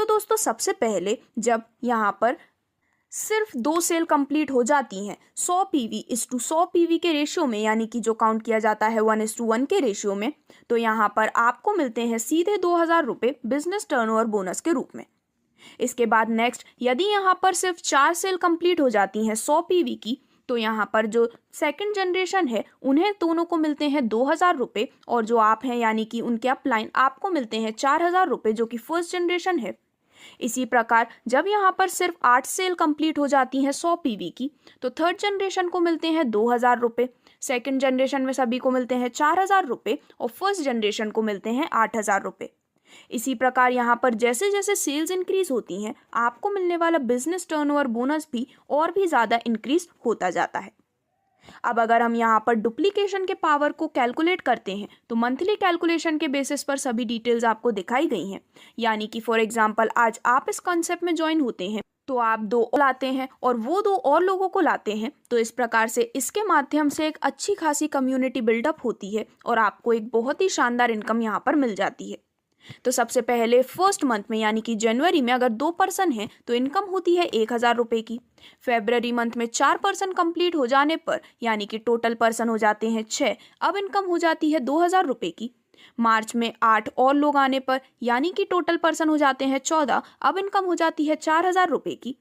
तो दोस्तों सबसे पहले जब यहाँ पर सिर्फ 2 सेल कंप्लीट हो जाती हैं 100 पीवी इस टू 100 पीवी के रेशियो में, यानी कि जो काउंट किया जाता है 1:1 के रेशियो में, तो यहाँ पर आपको मिलते हैं सीधे 2,000 रुपये बिजनेस टर्नओवर बोनस के रूप में। इसके बाद नेक्स्ट, यदि यहाँ पर सिर्फ 4 सेल कंप्लीट हो जाती हैं 100 पीवी की, तो यहाँ पर जो सेकंड जनरेशन है उन्हें दोनों को मिलते हैं 2,000 रुपये, और जो आप हैं यानी कि उनके अपलाइन आपको मिलते हैं 4,000 रुपये, जो कि फर्स्ट जनरेशन है। इसी प्रकार जब यहाँ पर सिर्फ 8 सेल कंप्लीट हो जाती हैं 100 पीवी की, तो थर्ड जनरेशन को मिलते हैं 2,000 रुपये, सेकेंड जनरेशन में सभी को मिलते हैं 4,000 रुपये और फर्स्ट जनरेशन को मिलते हैं 8,000 रुपये। इसी प्रकार यहाँ पर जैसे जैसे सेल्स इंक्रीज होती हैं आपको मिलने वाला बिजनेस टर्नओवर बोनस भी और भी ज़्यादा इंक्रीज होता जाता है। अब अगर हम यहाँ पर डुप्लीकेशन के पावर को कैलकुलेट करते हैं तो मंथली कैलकुलेशन के बेसिस पर सभी डिटेल्स आपको दिखाई गई हैं। यानी कि फॉर एग्जांपल आज आप इस कॉन्सेप्ट में ज्वाइन होते हैं तो आप 2 लाते हैं और वो 2 और लोगों को लाते हैं, तो इस प्रकार से इसके माध्यम से एक अच्छी खासी कम्युनिटी बिल्डअप होती है और आपको एक बहुत ही शानदार इनकम यहाँ पर मिल जाती है। तो सबसे पहले फर्स्ट मंथ में यानी कि जनवरी में अगर 2 पर्सन हैं तो इनकम होती है 1,000 रुपये की। फेब्रवरी मंथ में 4 पर्सन कंप्लीट हो जाने पर यानी कि टोटल पर्सन हो जाते हैं 6, अब इनकम हो जाती है 2,000 रुपये की। मार्च में 8 और लोग आने पर यानी कि टोटल पर्सन हो जाते हैं 14, अब इनकम हो जाती है 4,000 रुपये की।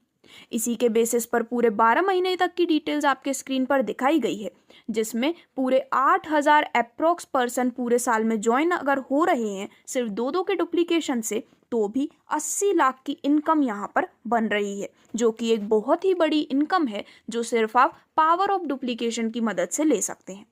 इसी के बेसिस पर पूरे 12 महीने तक की डिटेल्स आपके स्क्रीन पर दिखाई गई है, जिसमें पूरे 8,000 अप्रोक्स पर्सन पूरे साल में ज्वाइन अगर हो रहे हैं सिर्फ 2 के डुप्लीकेशन से, तो भी 80 लाख की इनकम यहाँ पर बन रही है, जो कि एक बहुत ही बड़ी इनकम है जो सिर्फ आप पावर ऑफ डुप्लीकेशन की मदद से ले सकते हैं।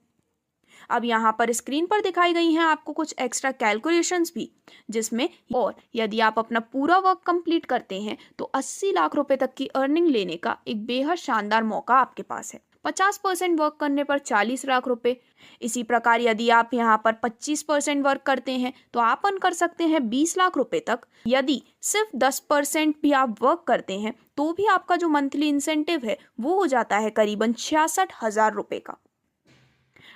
अब यहाँ पर स्क्रीन पर दिखाई गई हैं आपको कुछ एक्स्ट्रा कैलकुलेशंस भी, जिसमें और यदि आप अपना पूरा वर्क कंप्लीट करते हैं तो 80 लाख रुपए तक की अर्निंग लेने का एक बेहद शानदार मौका आपके पास है। 50% वर्क करने पर 40 लाख रुपए। इसी प्रकार यदि आप यहाँ पर 25% वर्क करते हैं तो आप अर्न कर सकते हैं 20 लाख रुपए तक। यदि सिर्फ 10% भी आप वर्क करते हैं तो भी आपका जो मंथली इंसेंटिव है वो हो जाता है करीबन 66,000 रुपये का।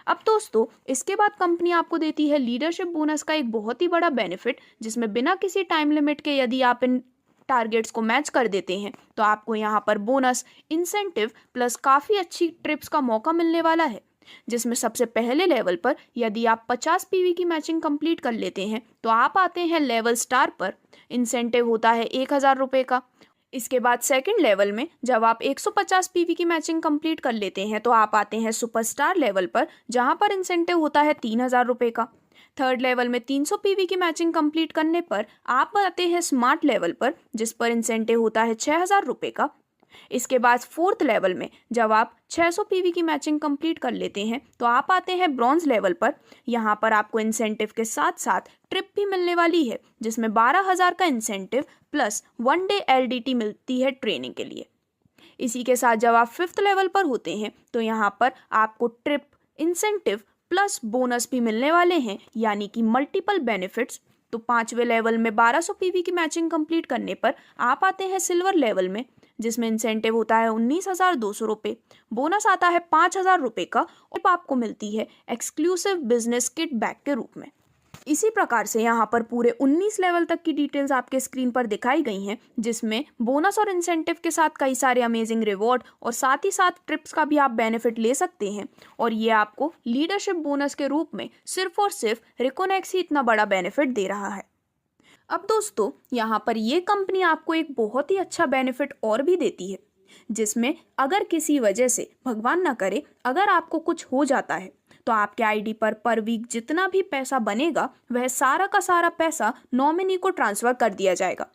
अब दोस्तों इसके बाद कंपनी आपको देती है लीडरशिप बोनस का एक बहुत ही बड़ा बेनिफिट, जिसमें बिना किसी टाइम लिमिट के यदि आप इन टारगेट्स को मैच कर देते हैं तो आपको यहाँ पर बोनस, इंसेंटिव प्लस काफ़ी अच्छी ट्रिप्स का मौका मिलने वाला है। जिसमें सबसे पहले लेवल पर यदि आप 50 पीवी की मैचिंग कंप्लीट कर लेते हैं तो आप आते हैं लेवल स्टार पर, इंसेंटिव होता है 1,000 रुपये का। इसके बाद सेकंड लेवल में जब आप 150 पीवी की मैचिंग कंप्लीट कर लेते हैं तो आप आते हैं सुपरस्टार लेवल पर, जहां पर इंसेंटिव होता है 3,000 रुपये का। थर्ड लेवल में 300 पीवी की मैचिंग कंप्लीट करने पर आप आते हैं स्मार्ट लेवल पर, जिस पर इंसेंटिव होता है 6,000 रुपये का। इसके बाद फोर्थ लेवल में जब आप 600 पीवी की मैचिंग कंप्लीट कर लेते हैं तो आप आते हैं ब्रॉन्ज लेवल पर। यहाँ पर आपको इंसेंटिव के साथ साथ ट्रिप भी मिलने वाली है, जिसमें 12,000 का इंसेंटिव प्लस 1 डे एलडीटी मिलती है ट्रेनिंग के लिए। इसी के साथ जब आप 5th लेवल पर होते हैं तो यहाँ पर आपको ट्रिप, इंसेंटिव प्लस बोनस भी मिलने वाले हैं, यानी कि मल्टीपल बेनिफिट्स। तो 5वें लेवल में 1200 पीवी की मैचिंग कंप्लीट करने पर आप आते हैं सिल्वर लेवल में, जिसमें इंसेंटिव होता है 19,200 रुपये, बोनस आता है 5,000 रुपये का और आपको मिलती है एक्सक्लूसिव बिजनेस किट बैग के रूप में। इसी प्रकार से यहाँ पर पूरे 19 लेवल तक की डिटेल्स आपके स्क्रीन पर दिखाई गई हैं, जिसमें बोनस और इंसेंटिव के साथ कई सारे अमेजिंग रिवॉर्ड और साथ ही साथ ट्रिप्स का भी आप बेनिफिट ले सकते हैं। और ये आपको लीडरशिप बोनस के रूप में सिर्फ और सिर्फ रिकोनेक्स ही इतना बड़ा बेनिफिट दे रहा है। अब दोस्तों यहाँ पर ये कंपनी आपको एक बहुत ही अच्छा बेनिफिट और भी देती है, जिसमें अगर किसी वजह से भगवान ना करे अगर आपको कुछ हो जाता है तो आपके आईडी पर वीक जितना भी पैसा बनेगा वह सारा का सारा पैसा नॉमिनी को ट्रांसफर कर दिया जाएगा।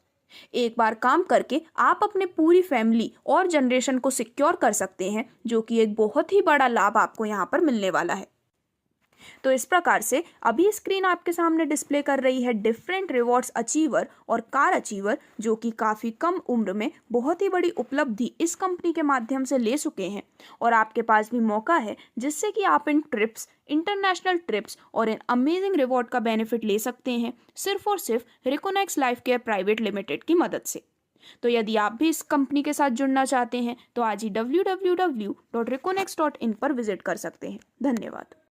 एक बार काम करके आप अपने पूरी फैमिली और जनरेशन को सिक्योर कर सकते हैं, जो कि एक बहुत ही बड़ा लाभ आपको यहाँ पर मिलने वाला है। तो इस प्रकार से अभी स्क्रीन आपके सामने डिस्प्ले कर रही है डिफरेंट रिवॉर्ड्स अचीवर और कार अचीवर, जो कि काफ़ी कम उम्र में बहुत ही बड़ी उपलब्धि इस कंपनी के माध्यम से ले चुके हैं। और आपके पास भी मौका है जिससे कि आप इन ट्रिप्स, इंटरनेशनल ट्रिप्स और इन अमेजिंग रिवॉर्ड का बेनिफिट ले सकते हैं सिर्फ और सिर्फ रिकोनेक्स लाइफ केयर प्राइवेट लिमिटेड की मदद से। तो यदि आप भी इस कंपनी के साथ जुड़ना चाहते हैं तो आज ही www.reconex.in पर विजिट कर सकते हैं। धन्यवाद।